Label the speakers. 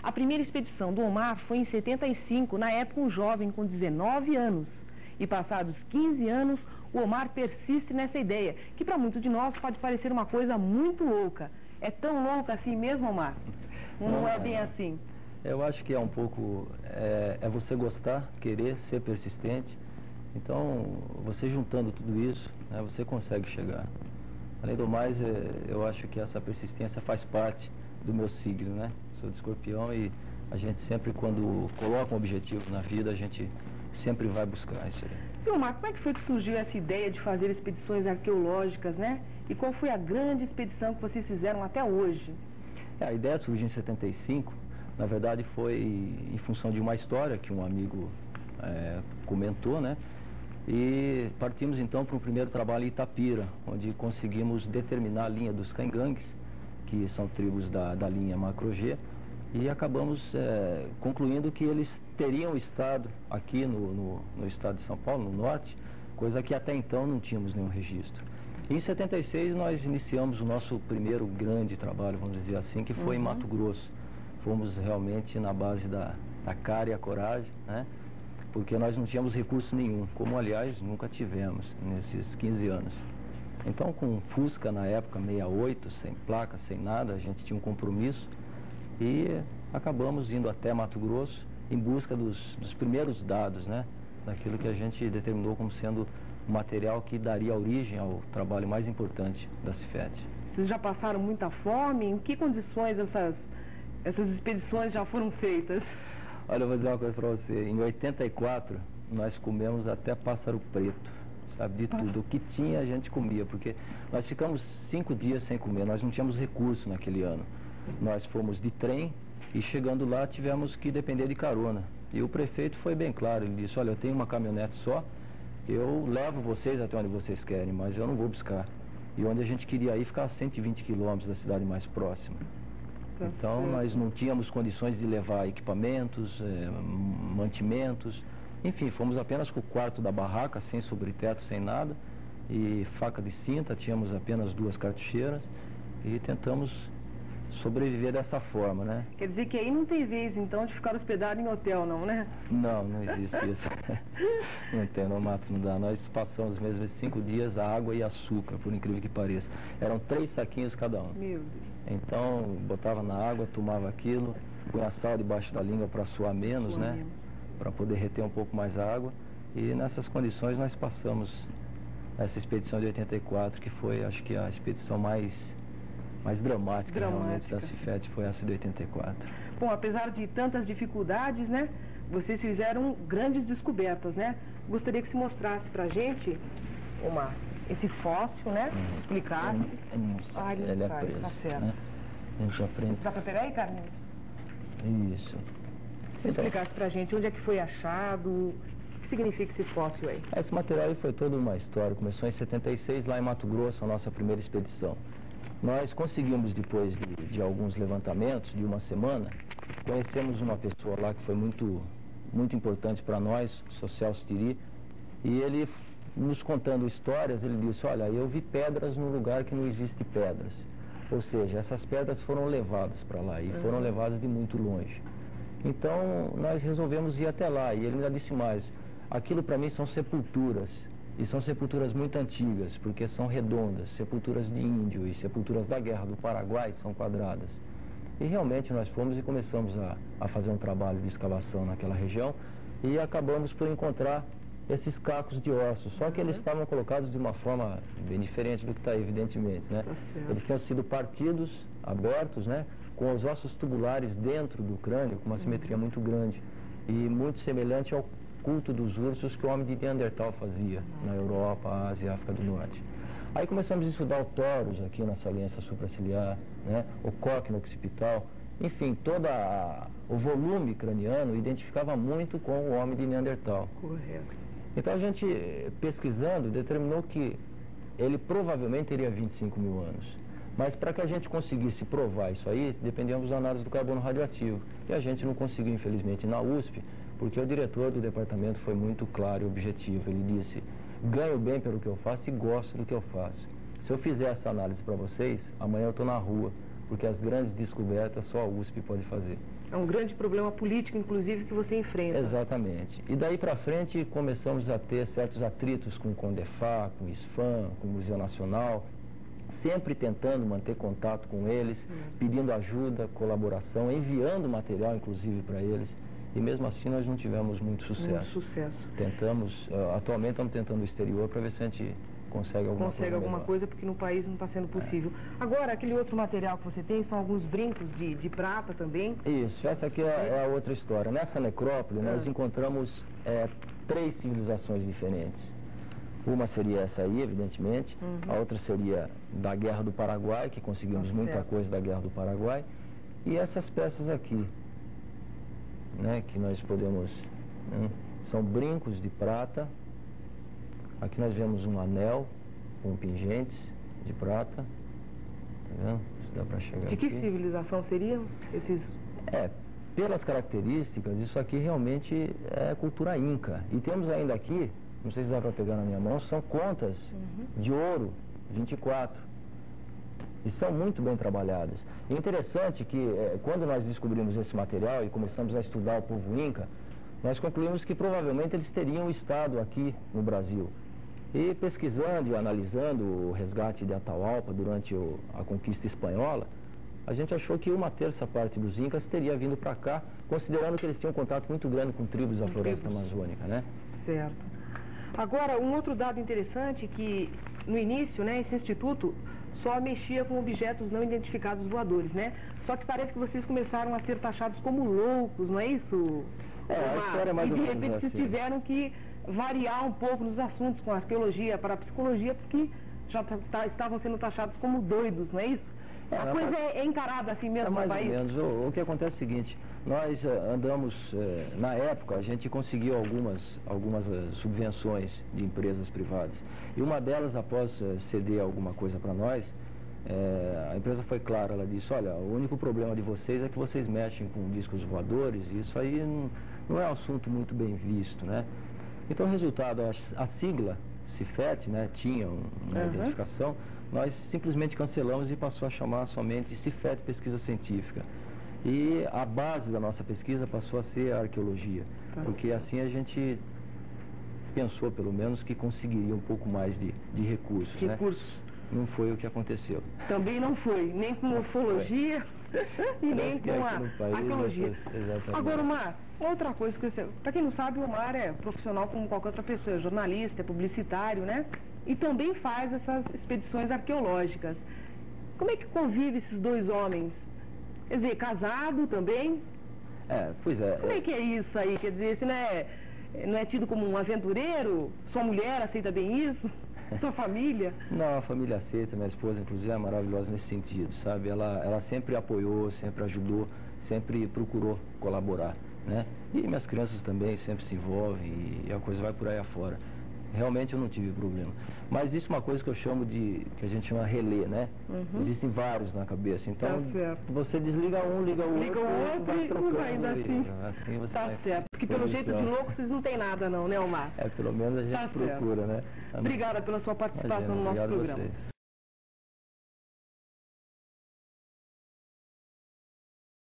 Speaker 1: A primeira expedição do Omar foi em 75, na época um jovem com 19 anos. E passados 15 anos, o Omar persiste nessa ideia, que para muitos de nós pode parecer uma coisa muito louca. É tão louca assim mesmo, Omar? Não é bem assim?
Speaker 2: Eu acho que é um pouco, é você gostar, querer, ser persistente. Então, você juntando tudo isso, né, você consegue chegar. Além do mais, eu acho que essa persistência faz parte do meu signo, né? Sou de Escorpião e a gente sempre, quando coloca um objetivo na vida, a gente sempre vai buscar isso aí.
Speaker 1: E, Omar, como é que foi que surgiu essa ideia de fazer expedições arqueológicas, né? E qual foi a grande expedição que vocês fizeram até hoje?
Speaker 2: A ideia surgiu em 75, na verdade foi em função de uma história que um amigo comentou, né? E partimos então para um primeiro trabalho em Itapira, onde conseguimos determinar a linha dos Caingangues, que são tribos da linha Macro-G, e acabamos concluindo que eles teriam estado aqui no estado de São Paulo, no norte, coisa que até então não tínhamos nenhum registro. Em 76 nós iniciamos o nosso primeiro grande trabalho, vamos dizer assim, que foi em Mato Grosso. Fomos realmente na base da cara e a coragem, né? Porque nós não tínhamos recurso nenhum, como aliás nunca tivemos nesses 15 anos. Então com Fusca na época, 68, sem placa, sem nada, a gente tinha um compromisso e acabamos indo até Mato Grosso em busca dos primeiros dados, né? Daquilo que a gente determinou como sendo o material que daria origem ao trabalho mais importante da Cefet.
Speaker 1: Vocês já passaram muita fome? Em que condições essas expedições já foram feitas?
Speaker 2: Olha, eu vou dizer uma coisa para você. Em 84, nós comemos até pássaro preto, sabe, de tudo. O que tinha a gente comia, porque nós ficamos 5 dias sem comer, nós não tínhamos recurso naquele ano. Nós fomos de trem e chegando lá tivemos que depender de carona. E o prefeito foi bem claro, ele disse, olha, eu tenho uma caminhonete só, eu levo vocês até onde vocês querem, mas eu não vou buscar. E onde a gente queria ir ficava a 120 quilômetros da cidade mais próxima. Então nós não tínhamos condições de levar equipamentos, mantimentos, enfim, fomos apenas com o quarto da barraca, sem sobreteto, sem nada, e faca de cinta, tínhamos apenas 2 cartucheiras e tentamos sobreviver dessa forma, né?
Speaker 1: Quer dizer que aí não tem vez, então, de ficar hospedado em hotel, não, né?
Speaker 2: Não, não existe isso. Não tem, no mato não dá. Nós passamos mesmo esses 5 dias água e açúcar, por incrível que pareça. Eram 3 saquinhos cada um.
Speaker 1: Meu Deus.
Speaker 2: Então, botava na água, tomava aquilo, punha sal debaixo da língua para suar menos, né? Para poder reter um pouco mais a água. E nessas condições nós passamos essa expedição de 84, que foi, acho que, a expedição mais dramática realmente da Cefet, foi essa de 84.
Speaker 1: Bom, apesar de tantas dificuldades, né? Vocês fizeram grandes descobertas, né? Gostaria que se mostrasse pra gente, esse fóssil, né? Explicasse.
Speaker 2: Ele é preso,
Speaker 1: tá certo.
Speaker 2: Né? A gente aprende.
Speaker 1: Dá pra pegar aí, Carlinhos?
Speaker 2: Isso.
Speaker 1: Se explicasse pra gente onde é que foi achado, o que significa esse fóssil aí?
Speaker 2: Esse material aí foi toda uma história. Começou em 76, lá em Mato Grosso, a nossa primeira expedição. Nós conseguimos, depois de alguns levantamentos, de uma semana, conhecemos uma pessoa lá que foi muito importante para nós, o Sr. Celso Tiri, e ele, nos contando histórias, ele disse, olha, eu vi pedras num lugar que não existe pedras. Ou seja, essas pedras foram levadas para lá, e foram levadas de muito longe. Então, nós resolvemos ir até lá, e ele ainda disse mais, aquilo para mim são sepulturas. E são sepulturas muito antigas, porque são redondas, sepulturas de índio e sepulturas da Guerra do Paraguai são quadradas. E realmente nós fomos e começamos a fazer um trabalho de escavação naquela região e acabamos por encontrar esses cacos de ossos, só que eles estavam colocados de uma forma bem diferente do que está aí, evidentemente, né? Eles tinham sido partidos, abertos, né? Com os ossos tubulares dentro do crânio, com uma simetria muito grande e muito semelhante ao culto dos ursos que o homem de Neandertal fazia na Europa, Ásia e África do Norte. Aí começamos a estudar o torus aqui na saliência supraciliar, né? O cóccino occipital, enfim, todo o volume craniano identificava muito com o homem de Neandertal.
Speaker 1: Correto.
Speaker 2: Então a gente, pesquisando, determinou que ele provavelmente teria 25 mil anos. Mas para que a gente conseguisse provar isso aí, dependíamos da análise do carbono radioativo. E a gente não conseguiu, infelizmente, na USP, porque o diretor do departamento foi muito claro e objetivo. Ele disse, ganho bem pelo que eu faço e gosto do que eu faço. Se eu fizer essa análise para vocês, amanhã eu estou na rua, porque as grandes descobertas só a USP pode fazer.
Speaker 1: É um grande problema político, inclusive, que você enfrenta.
Speaker 2: Exatamente. E daí para frente começamos a ter certos atritos com o CONDEFAR, com o ISFAM, com o Museu Nacional, sempre tentando manter contato com eles, pedindo ajuda, colaboração, enviando material, inclusive, para eles. E mesmo assim nós não tivemos muito sucesso.
Speaker 1: Muito sucesso.
Speaker 2: Tentamos, atualmente estamos tentando o exterior para ver se a gente consegue alguma
Speaker 1: coisa, porque no país não está sendo possível. Agora, aquele outro material que você tem são alguns brincos de prata também.
Speaker 2: Isso, essa aqui é a outra história. Nessa necrópole nós encontramos 3 civilizações diferentes. Uma seria essa aí, evidentemente, a outra seria da Guerra do Paraguai, que conseguimos muita coisa da Guerra do Paraguai, e essas peças aqui, né, que nós podemos, são brincos de prata. Aqui nós vemos um anel com pingentes de prata, tá vendo? Se dá para chegar
Speaker 1: aqui. De que civilização seriam esses?
Speaker 2: Pelas características, isso aqui realmente é cultura inca. E temos ainda aqui, não sei se dá para pegar na minha mão, são contas de ouro, 24. E são muito bem trabalhadas. E interessante que quando nós descobrimos esse material e começamos a estudar o povo inca, nós concluímos que provavelmente eles teriam estado aqui no Brasil. E pesquisando e analisando o resgate de Atahualpa durante a conquista espanhola, a gente achou que 1/3 parte dos incas teria vindo para cá, considerando que eles tinham contato muito grande com tribos da floresta amazônica, né?
Speaker 1: Certo. Agora, um outro dado interessante que, no início, né, esse instituto só mexia com objetos não identificados voadores, né? Só que parece que vocês começaram a ser taxados como loucos, não é isso?
Speaker 2: A história é mais ou menos
Speaker 1: e de repente vocês tiveram que variar um pouco nos assuntos com a arqueologia para a psicologia, porque já estavam sendo taxados como doidos, não é isso? A coisa é encarada assim mesmo no país?
Speaker 2: Mais ou menos. O que acontece é o seguinte, nós andamos, na época, a gente conseguiu algumas subvenções de empresas privadas. E uma delas, após ceder alguma coisa para nós, a empresa foi clara, ela disse, olha, o único problema de vocês é que vocês mexem com discos voadores, e isso aí não é um assunto muito bem visto, né? Então, o resultado, a sigla CIFET, né, tinha uma identificação, nós simplesmente cancelamos e passou a chamar somente CIFET Pesquisa Científica. E a base da nossa pesquisa passou a ser a arqueologia, porque assim a gente pensou, pelo menos, que conseguiria um pouco mais de recursos, né? Não foi o que aconteceu.
Speaker 1: Também não foi, nem com ufologia e nem com a arqueologia. Agora, Omar, outra coisa que você... Para quem não sabe, o Omar é profissional como qualquer outra pessoa, é jornalista, é publicitário, né? E também faz essas expedições arqueológicas. Como é que convive esses dois homens? Quer dizer, casado também?
Speaker 2: Pois é.
Speaker 1: Como é que é isso aí? Quer dizer, você não é tido como um aventureiro? Sua mulher aceita bem isso? Sua família?
Speaker 2: Não, a família aceita, minha esposa, inclusive, é maravilhosa nesse sentido, sabe? Ela sempre apoiou, sempre ajudou, sempre procurou colaborar, né? E minhas crianças também sempre se envolvem e a coisa vai por aí afora. Realmente eu não tive problema. Mas existe uma coisa que eu chamo que a gente chama relé, né? Existem vários na cabeça. Então, você desliga um, liga o outro,
Speaker 1: vai ainda assim.
Speaker 2: Você
Speaker 1: tá certo. Porque pelo jeito de louco vocês não tem nada não, né, Omar?
Speaker 2: Pelo menos a gente procura, né?
Speaker 1: Obrigada pela sua participação no nosso programa.